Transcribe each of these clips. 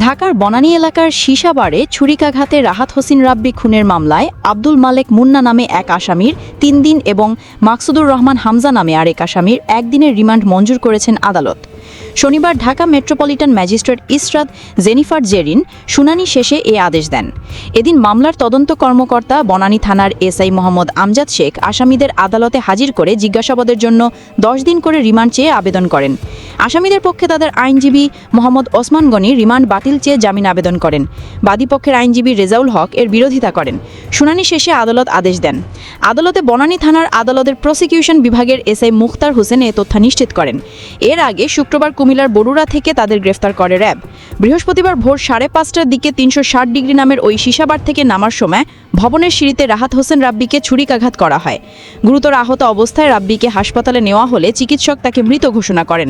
ঢাকার বনানী এলাকার সীসাবারে ছুরিকাঘাতে রাহাত হোসেন রাব্বি খুনের মামলায় আব্দুল মালেক মুন্না নামে এক আসামির ৩ দিন এবং মাকসুদুর রহমান হামজা নামে আরেক আসামির ১ দিনের রিমান্ড মঞ্জুর করেছেন আদালত। শনিবার Dhaka metropolitan magistrate Israt Jennifer Zerin শুনানি শেষে এ আদেশ দেন। এদিন মামলার তদন্ত কর্মকর্তা বনানী থানার এসআই মোহাম্মদ আমজাদ শেখ আসামিদের আদালতে হাজির করে জিজ্ঞাসাবাদের জন্য ১০ দিন করে রিমান্ড চেয়ে আবেদন করেন। আসামিদের পক্ষে তাদের আইনজীবী মোহাম্মদ ওসমান গনি রিমান্ড বাতিল চেয়ে জামিন আবেদন করেন। বাদীপক্ষের আইনজীবী রেজাউল হক এর বিরোধিতা করেন। শুনানি শেষে আদালত আদেশ দেন। আদালতে বনানী থানার আদালতের প্রসিকিউশন বিভাগের এসআই মুখতার হোসেন এ তথ্য নিশ্চিত করেন। এর আগে শুক্রবার কুমিল্লার বরুড়া থেকে তাদের গ্রেফতার করে র্যাব। বৃহস্পতিবার ভোর ৫:৩০টার দিকে ৩৬০ ডিগ্রি নামের ওই সীসাবার থেকে নামার সময় ভবনের সিঁড়িতে রাহাত হোসেন রাব্বিকে ছুরিকাঘাত করা হয়। গুরুতর আহত অবস্থায় রাব্বিকে হাসপাতালে নেওয়া হলে চিকিৎসক তাকে মৃত ঘোষণা করেন।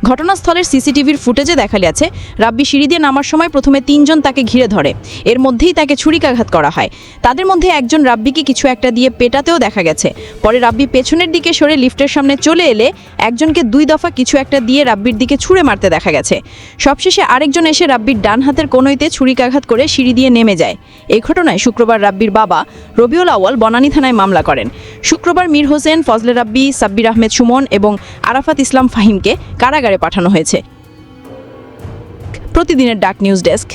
ঘটনাস্থলের সিসিটিভির ফুটেজে দেখা গেছে রাব্বি সিঁড়ি দিয়ে নামার সময় প্রথমে ৩ জন তাকে ঘিরে ধরে। এর মধ্যেই তাকে ছুরিকাঘাত করা হয়। তাদের মধ্যে একজন রাব্বিকে কিছু একটা দিয়ে পেটাতেও দেখা গেছে। পরে রাব্বি পেছনের দিকে সরে লিফটের সামনে চলে এলে একজনকে ২ দফা কিছু একটা দিয়ে রাব্বির দিকে ছুঁড়ে মারতে দেখা গেছে। সবশেষে আরেকজন এসে রাব্বির ডান হাতের কনুইতে ছুরিকাঘাত করে সিঁড়ি দিয়ে নেমে যায়। এই ঘটনায় শুক্রবার রাব্বির বাবা রবিউল আউয়াল বনানী থানায় মামলা করেন। শুক্রবার মীর হোসেন, ফজলে রাব্বি, সাব্বির আহমেদ সুমন এবং আরাফাত ইসলাম ফাহিমকে কারাগারে পাঠানো হয়েছে। প্রতিদিনের ডাক নিউজ ডেস্ক।